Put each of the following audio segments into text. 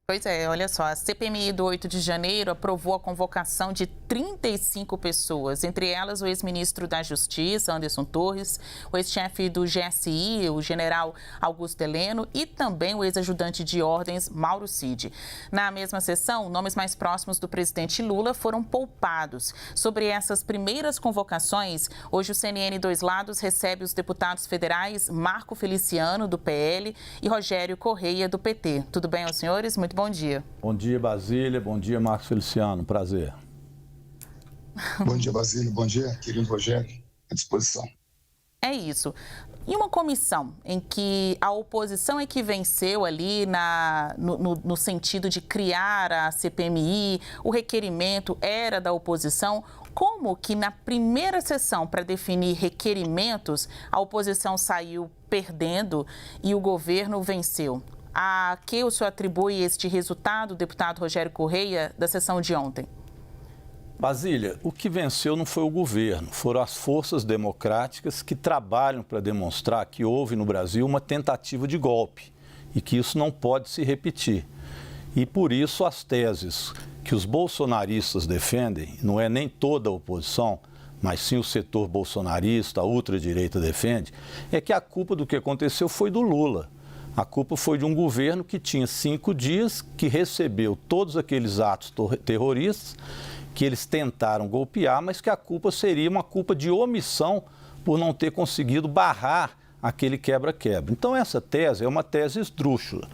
Pois é, olha só, a CPMI do 8 de janeiro aprovou a convocação de 35 pessoas, entre elas o ex-ministro da Justiça, Anderson Torres, o ex-chefe do GSI, o general Augusto Heleno, e também o ex-ajudante de ordens, Mauro Cid. Na mesma sessão, nomes mais próximos do presidente Lula foram poupados. Sobre essas primeiras convocações, hoje o CNN Dois Lados recebe os deputados federais Marco Feliciano, do PL, e Rogério Correia, do PT. Tudo bem aos senhores? Muito bom dia. Bom dia, Basília. Bom dia, Marcos Feliciano. Prazer. Bom dia, Basília. Bom dia, querido Rogério. À disposição. É isso. Em uma comissão em que a oposição é que venceu ali no sentido de criar a CPMI, o requerimento era da oposição, como que na primeira sessão para definir requerimentos, a oposição saiu perdendo e o governo venceu? A que o senhor atribui este resultado, deputado Rogério Correia, da sessão de ontem? Basília, o que venceu não foi o governo, foram as forças democráticas que trabalham para demonstrar que houve no Brasil uma tentativa de golpe e que isso não pode se repetir. E por isso as teses que os bolsonaristas defendem, não é nem toda a oposição, mas sim o setor bolsonarista, a ultradireita defende, é que a culpa do que aconteceu foi do Lula. A culpa foi de um governo que tinha 5 dias, que recebeu todos aqueles atos terroristas, que eles tentaram golpear, mas que a culpa seria uma culpa de omissão por não ter conseguido barrar aquele quebra-quebra. Então, essa tese é uma tese esdrúxula.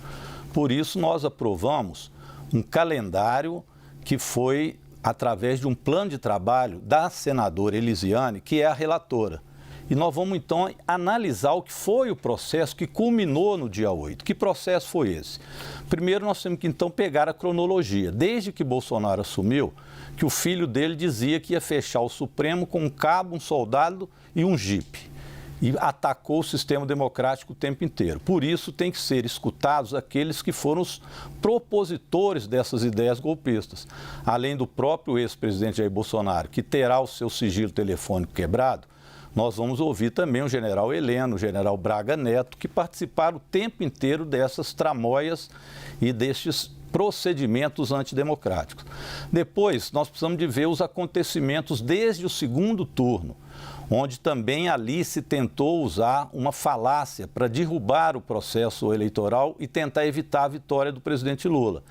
Por isso, nós aprovamos um calendário que foi através de um plano de trabalho da senadora Elisiane, que é a relatora. E nós vamos, então, analisar o que foi o processo que culminou no dia 8. Que processo foi esse? Primeiro, nós temos que, então, pegar a cronologia. Desde que Bolsonaro assumiu, que o filho dele dizia que ia fechar o Supremo com um cabo, um soldado e um jipe. E atacou o sistema democrático o tempo inteiro. Por isso, tem que ser escutados aqueles que foram os propositores dessas ideias golpistas. Além do próprio ex-presidente Jair Bolsonaro, que terá o seu sigilo telefônico quebrado, nós vamos ouvir também o general Heleno, o general Braga Neto, que participaram o tempo inteiro dessas tramóias e destes procedimentos antidemocráticos. Depois, nós precisamos de ver os acontecimentos desde o segundo turno, onde também ali se tentou usar uma falácia para derrubar o processo eleitoral e tentar evitar a vitória do presidente Lula.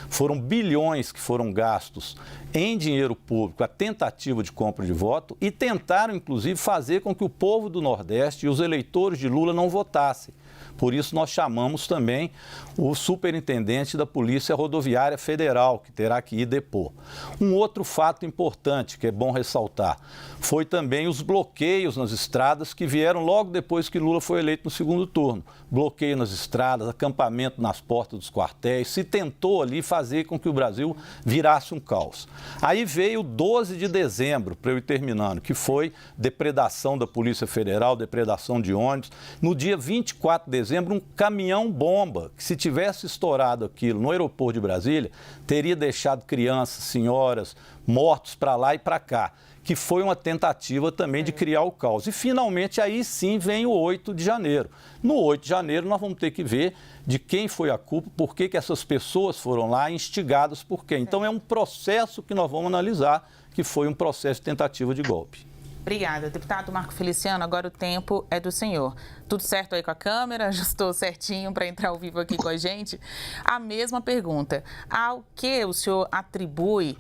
Foram bilhões que foram gastos em dinheiro público, a tentativa de compra de voto, e tentaram, inclusive, fazer com que o povo do Nordeste e os eleitores de Lula não votassem. Por isso, nós chamamos também o superintendente da Polícia Rodoviária Federal, que terá que ir depor. Um outro fato importante, que é bom ressaltar, foi também os bloqueios nas estradas que vieram logo depois que Lula foi eleito no segundo turno. Bloqueio nas estradas, acampamento nas portas dos quartéis, se tentou ali fazer com que o Brasil virasse um caos. Aí veio o 12 de dezembro, para eu ir terminando, que foi depredação da Polícia Federal, depredação de ônibus. No dia 24 de dezembro, um caminhão-bomba, que se tivesse estourado aquilo no aeroporto de Brasília, teria deixado crianças, senhoras, mortos para lá e para cá, que foi uma tentativa também de criar o caos. E, finalmente, aí sim vem o 8 de janeiro. No 8 de janeiro, nós vamos ter que ver de quem foi a culpa, por que essas pessoas foram lá, instigadas por quem. Então, é um processo que nós vamos analisar, que foi um processo de tentativa de golpe. Obrigada. Deputado Marco Feliciano, agora o tempo é do senhor. Tudo certo aí com a câmera? Ajustou certinho para entrar ao vivo aqui com a gente? A mesma pergunta. Ao que o senhor atribui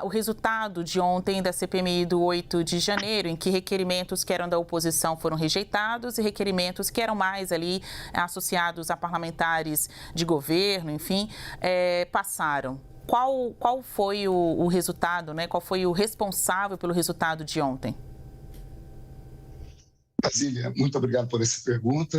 o resultado de ontem da CPMI do 8 de janeiro, em que requerimentos que eram da oposição foram rejeitados e requerimentos que eram mais ali associados a parlamentares de governo, enfim, passaram? Qual foi o resultado, né? Qual foi o responsável pelo resultado de ontem? Basília, muito obrigado por essa pergunta.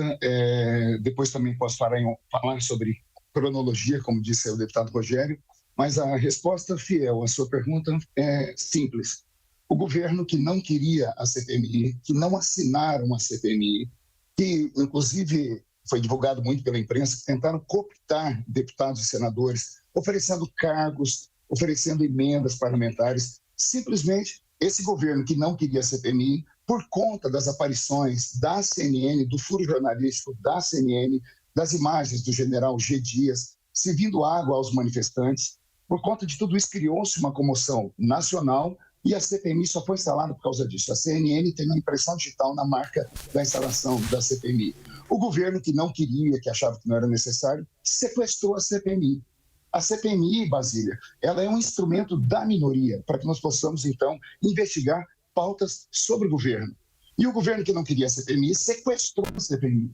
Depois também posso falar sobre cronologia, como disse o deputado Rogério, mas a resposta fiel à sua pergunta é simples. O governo que não queria a CPMI, que não assinaram a CPMI, que inclusive foi divulgado muito pela imprensa, que tentaram cooptar deputados e senadores, oferecendo cargos, oferecendo emendas parlamentares. Simplesmente, esse governo que não queria a CPMI, por conta das aparições da CNN, do furo jornalístico da CNN, das imagens do general G. Dias, servindo água aos manifestantes. Por conta de tudo isso, criou-se uma comoção nacional e a CPMI só foi instalada por causa disso. A CNN tem uma impressão digital na marca da instalação da CPMI. O governo, que não queria, que achava que não era necessário, sequestrou a CPMI. A CPMI, Basília, ela é um instrumento da minoria para que nós possamos, então, investigar pautas sobre o governo. E o governo que não queria a CPMI sequestrou a CPMI.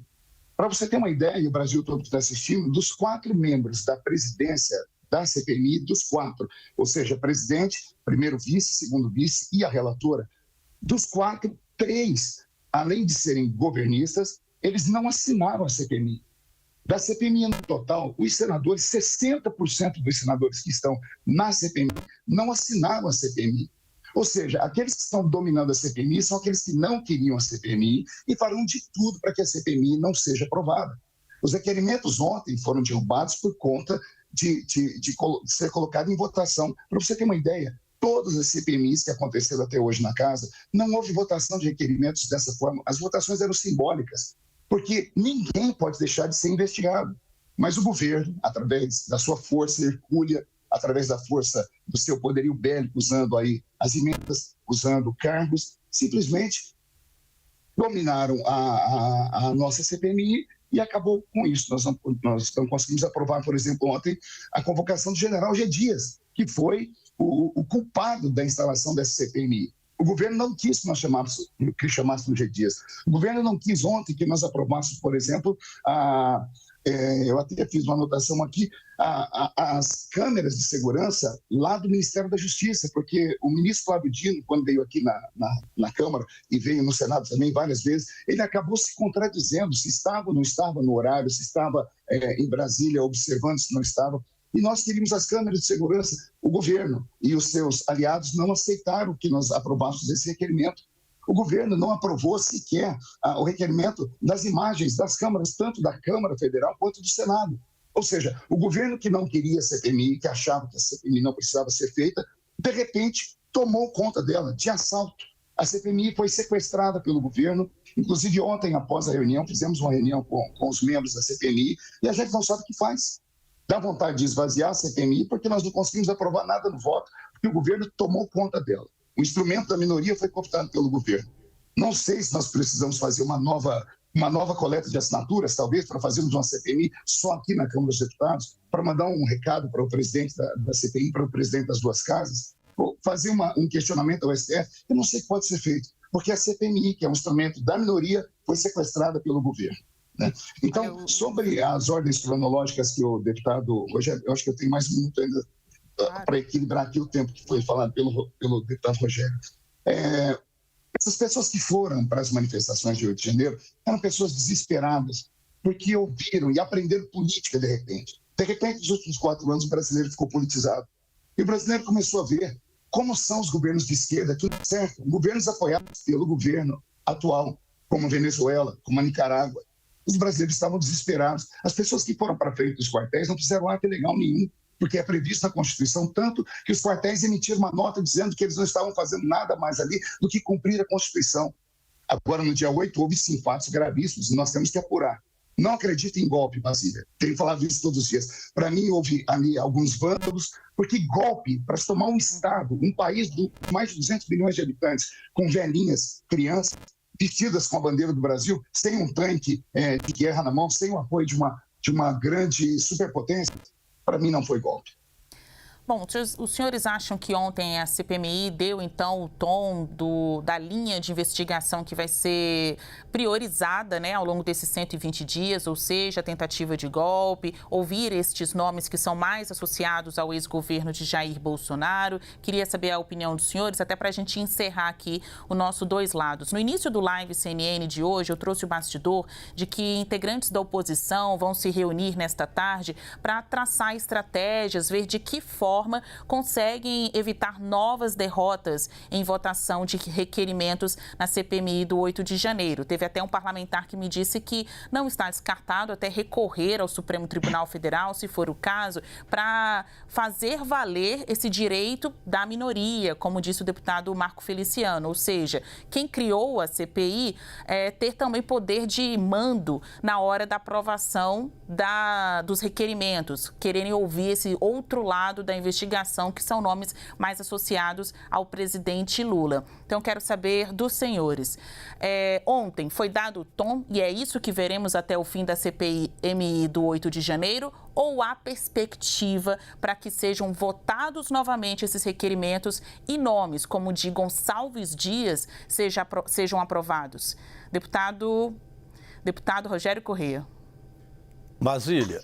Para você ter uma ideia, e o Brasil todo que está assistindo, dos 4 membros da presidência da CPMI, dos 4, ou seja, presidente, primeiro vice, segundo vice e a relatora, dos 4, 3, além de serem governistas, eles não assinaram a CPMI. Da CPMI no total, os senadores, 60% dos senadores que estão na CPMI não assinaram a CPMI. Ou seja, aqueles que estão dominando a CPMI são aqueles que não queriam a CPMI e farão de tudo para que a CPMI não seja aprovada. Os requerimentos ontem foram derrubados por conta de ser colocado em votação. Para você ter uma ideia, todas as CPMIs que aconteceram até hoje na casa, não houve votação de requerimentos dessa forma. As votações eram simbólicas, porque ninguém pode deixar de ser investigado. Mas o governo, através da sua força hercúlea, através da força do seu poderio bélico, usando aí as emendas, usando cargos, simplesmente dominaram a nossa CPMI e acabou com isso. Nós não conseguimos aprovar, por exemplo, ontem, a convocação do general G. Dias, que foi o culpado da instalação dessa CPMI. O governo não quis que nós chamássemos G. Dias. O governo não quis ontem que nós aprovássemos, por exemplo, eu até fiz uma anotação aqui, as câmeras de segurança lá do Ministério da Justiça, porque o ministro Flávio Dino, quando veio aqui na Câmara e veio no Senado também várias vezes, ele acabou se contradizendo se estava ou não estava no horário, se estava em Brasília observando, se não estava. E nós queríamos as câmeras de segurança. O governo e os seus aliados não aceitaram que nós aprovássemos esse requerimento. O governo não aprovou sequer o requerimento das imagens das câmaras, tanto da Câmara Federal quanto do Senado. Ou seja, o governo que não queria a CPMI, que achava que a CPMI não precisava ser feita, de repente tomou conta dela, de assalto. A CPMI foi sequestrada pelo governo. Inclusive, ontem, após a reunião, fizemos uma reunião com os membros da CPMI e a gente não sabe o que faz. Dá vontade de esvaziar a CPMI porque nós não conseguimos aprovar nada no voto, porque o governo tomou conta dela. O instrumento da minoria foi cooptado pelo governo. Não sei se nós precisamos fazer uma nova coleta de assinaturas, talvez, para fazermos uma CPMI só aqui na Câmara dos Deputados, para mandar um recado para o presidente da CPI, para o presidente das duas casas, ou fazer um questionamento ao STF. Eu não sei o que pode ser feito, porque a CPMI, que é um instrumento da minoria, foi sequestrada pelo governo. Né? Então, sobre as ordens cronológicas que o deputado... Hoje, eu acho que eu tenho mais um minuto ainda para equilibrar aqui o tempo que foi falado pelo deputado Rogério. Essas pessoas que foram para as manifestações de 8 de janeiro eram pessoas desesperadas, porque ouviram e aprenderam política de repente. De repente, nos últimos 4 anos, o brasileiro ficou politizado. E o brasileiro começou a ver como são os governos de esquerda, tudo certo, governos apoiados pelo governo atual, como a Venezuela, como a Nicarágua. Os brasileiros estavam desesperados. As pessoas que foram para frente dos quartéis não fizeram ato legal nenhum, porque é previsto na Constituição, tanto que os quartéis emitiram uma nota dizendo que eles não estavam fazendo nada mais ali do que cumprir a Constituição. Agora, no dia 8, houve sim fatos gravíssimos e nós temos que apurar. Não acredito em golpe, Basília. Tenho falado isso todos os dias. Para mim, houve ali alguns vândalos, porque golpe, para se tomar um Estado, um país de mais de 200 milhões de habitantes, com velhinhas, crianças, vestidas com a bandeira do Brasil, sem um tanque de guerra na mão, sem o apoio de uma grande superpotência, para mim não foi golpe. Bom, os senhores acham que ontem a CPMI deu, então, o tom da linha de investigação que vai ser priorizada, né, ao longo desses 120 dias, ou seja, a tentativa de golpe, ouvir estes nomes que são mais associados ao ex-governo de Jair Bolsonaro? Queria saber a opinião dos senhores, até para a gente encerrar aqui o nosso Dois Lados. No início do Live CNN de hoje, eu trouxe o bastidor de que integrantes da oposição vão se reunir nesta tarde para traçar estratégias, ver de que forma forma, conseguem evitar novas derrotas em votação de requerimentos na CPMI do 8 de janeiro. Teve até um parlamentar que me disse que não está descartado até recorrer ao Supremo Tribunal Federal, se for o caso, para fazer valer esse direito da minoria, como disse o deputado Marco Feliciano. Ou seja, quem criou a CPI ter também poder de mando na hora da aprovação dos requerimentos, quererem ouvir esse outro lado da investigação, que são nomes mais associados ao presidente Lula. Então, quero saber dos senhores. Ontem foi dado o tom, e é isso que veremos até o fim da CPMI do 8 de janeiro, ou há perspectiva para que sejam votados novamente esses requerimentos e nomes, como o de Gonçalves Dias, sejam aprovados? Deputado Rogério Corrêa. Basília,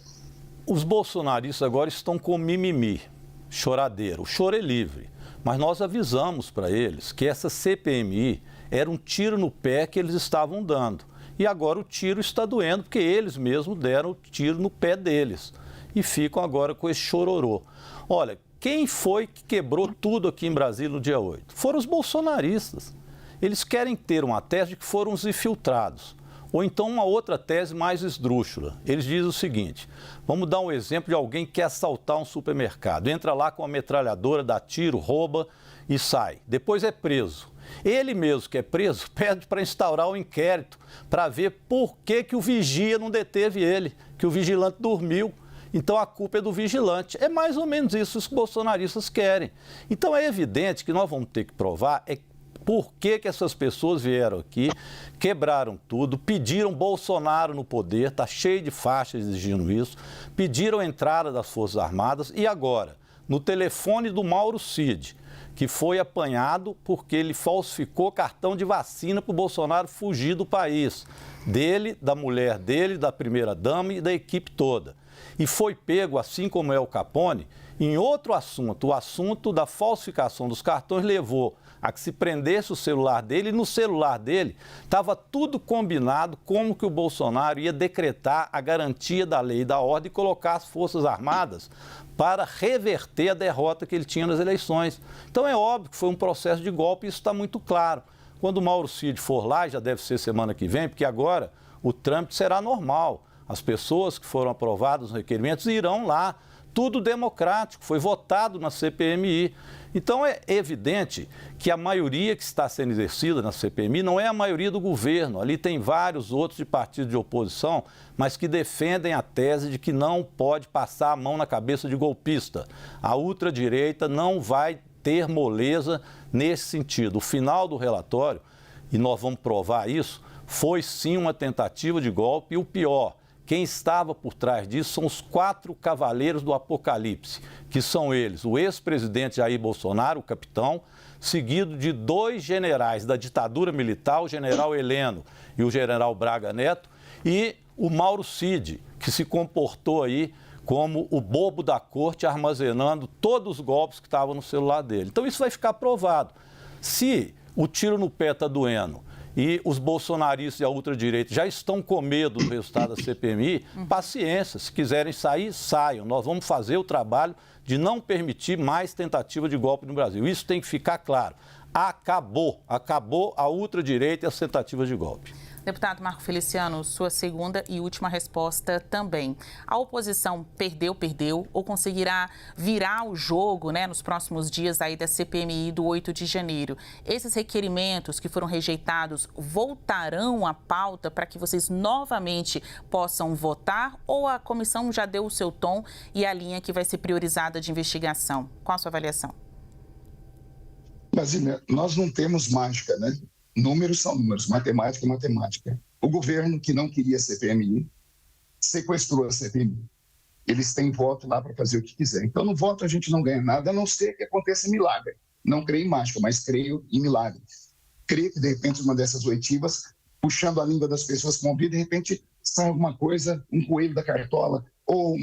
os bolsonaristas agora estão com mimimi, choradeira. O choro é livre, mas nós avisamos para eles que essa CPMI era um tiro no pé que eles estavam dando. E agora o tiro está doendo, porque eles mesmos deram o tiro no pé deles. E ficam agora com esse chororô. Olha, quem foi que quebrou tudo aqui em Brasília no dia 8? Foram os bolsonaristas. Eles querem ter uma tese de que foram os infiltrados. Ou então uma outra tese mais esdrúxula. Eles dizem o seguinte: vamos dar um exemplo de alguém que quer assaltar um supermercado. Entra lá com uma metralhadora, dá tiro, rouba e sai. Depois é preso. Ele mesmo que é preso pede para instaurar um inquérito para ver por que o vigia não deteve ele, que o vigilante dormiu. Então a culpa é do vigilante. É mais ou menos isso que os bolsonaristas querem. Então é evidente que nós vamos ter que provar por que essas pessoas vieram aqui, quebraram tudo, pediram Bolsonaro no poder, está cheio de faixas exigindo isso, pediram a entrada das Forças Armadas e agora, no telefone do Mauro Cid, que foi apanhado porque ele falsificou cartão de vacina para o Bolsonaro fugir do país, dele, da mulher dele, da primeira-dama e da equipe toda. E foi pego, assim como é o Capone, em outro assunto. O assunto da falsificação dos cartões levou a que se prendesse o celular dele, e no celular dele estava tudo combinado como que o Bolsonaro ia decretar a garantia da lei e da ordem e colocar as Forças Armadas para reverter a derrota que ele tinha nas eleições. Então é óbvio que foi um processo de golpe, isso está muito claro. Quando o Mauro Cid for lá, já deve ser semana que vem, porque agora o trâmite será normal. As pessoas que foram aprovadas nos requerimentos irão lá. Tudo democrático, foi votado na CPMI. Então é evidente que a maioria que está sendo exercida na CPMI não é a maioria do governo. Ali tem vários outros de partidos de oposição, mas que defendem a tese de que não pode passar a mão na cabeça de golpista. A ultradireita não vai ter moleza nesse sentido. O final do relatório, e nós vamos provar isso, foi sim uma tentativa de golpe e o pior. Quem estava por trás disso são os 4 cavaleiros do Apocalipse, que são eles, o ex-presidente Jair Bolsonaro, o capitão, seguido de 2 generais da ditadura militar, o general Heleno e o general Braga Neto, e o Mauro Cid, que se comportou aí como o bobo da corte, armazenando todos os golpes que estavam no celular dele. Então isso vai ficar provado. Se o tiro no pé está doendo e os bolsonaristas e a ultradireita já estão com medo do resultado da CPMI, paciência, se quiserem sair, saiam. Nós vamos fazer o trabalho de não permitir mais tentativa de golpe no Brasil. Isso tem que ficar claro. Acabou a ultradireita e as tentativas de golpe. Deputado Marco Feliciano, sua segunda e última resposta também. A oposição perdeu ou conseguirá virar o jogo, nos próximos dias aí da CPMI do 8 de janeiro? Esses requerimentos que foram rejeitados voltarão à pauta para que vocês novamente possam votar, ou a comissão já deu o seu tom e a linha que vai ser priorizada de investigação? Qual a sua avaliação? Basília, nós não temos mágica, né? Números são números, matemática é matemática. O governo que não queria a CPMI sequestrou a CPMI. Eles têm voto lá para fazer o que quiser. Então, no voto a gente não ganha nada, a não ser que aconteça milagre. Não creio em mágica, mas creio em milagre. Creio que, de repente, uma dessas oitivas, puxando a língua das pessoas com ouvido, de repente sai alguma coisa, um coelho da cartola, ou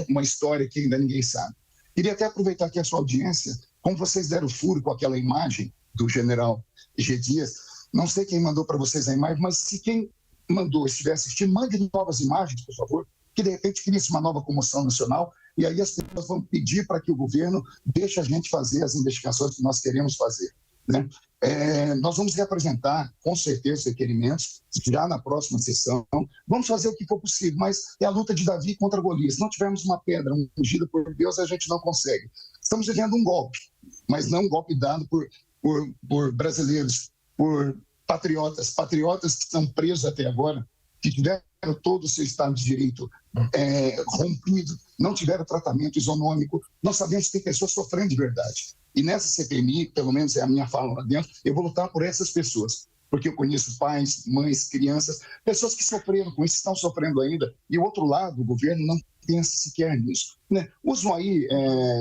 uma história que ainda ninguém sabe. Queria até aproveitar aqui a sua audiência, como vocês deram furo com aquela imagem do general G. Dias. Não sei quem mandou para vocês a imagem, mas se quem mandou estiver assistindo, mande novas imagens, por favor, que de repente cria-se uma nova comoção nacional E aí as pessoas vão pedir para que o governo deixe a gente fazer as investigações que nós queremos fazer, né? Nós vamos reapresentar, com certeza, os requerimentos já na próxima sessão. Vamos fazer o que for possível, mas é a luta de Davi contra Golias. Se não tivermos uma pedra ungida por Deus, a gente não consegue. Estamos vivendo um golpe, mas não um golpe dado por brasileiros, por patriotas que estão presos até agora, que tiveram todo o seu Estado de Direito rompido, não tiveram tratamento isonômico. Nós sabemos que tem pessoas sofrendo de verdade. E nessa CPMI, pelo menos é a minha fala lá dentro, eu vou lutar por essas pessoas, porque eu conheço pais, mães, crianças, pessoas que sofreram com isso, estão sofrendo ainda, e o outro lado, o governo não pensa sequer nisso, né? Usam aí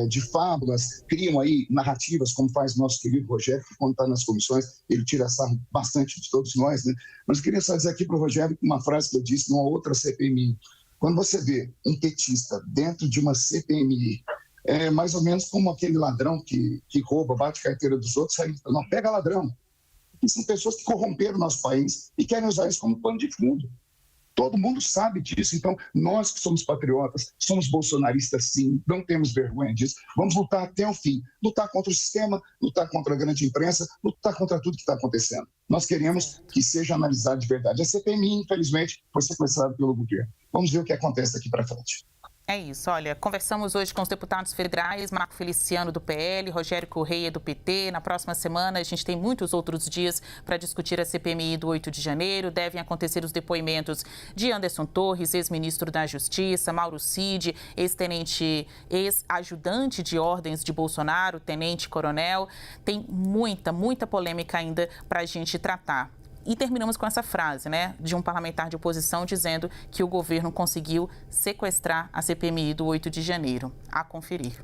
de fábulas, criam aí narrativas, como faz nosso querido Rogério, que quando está nas comissões, ele tira sarro bastante de todos nós, né? Mas eu queria só dizer aqui para o Rogério uma frase que eu disse numa outra CPMI. Quando você vê um petista dentro de uma CPMI, é mais ou menos como aquele ladrão que rouba, bate a carteira dos outros, aí não pega ladrão. E são pessoas que corromperam o nosso país e querem usar isso como pano de fundo. Todo mundo sabe disso. Então, nós que somos patriotas, somos bolsonaristas sim, não temos vergonha disso. Vamos lutar até o fim. Lutar contra o sistema, lutar contra a grande imprensa, lutar contra tudo que está acontecendo. Nós queremos que seja analisado de verdade. A CPMI, infelizmente, foi sequestrada pelo governo. Vamos ver o que acontece daqui para frente. É isso, olha, conversamos hoje com os deputados federais, Marco Feliciano do PL, Rogério Correia do PT. Na próxima semana a gente tem muitos outros dias para discutir a CPMI do 8 de janeiro. Devem acontecer os depoimentos de Anderson Torres, ex-ministro da Justiça, Mauro Cid, ex-ajudante de ordens de Bolsonaro, tenente-coronel. Tem muita polêmica ainda para a gente tratar. E terminamos com essa frase, né, de um parlamentar de oposição dizendo que o governo conseguiu sequestrar a CPMI do 8 de janeiro. A conferir.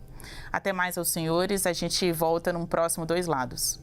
Até mais aos senhores, a gente volta num próximo Dois Lados.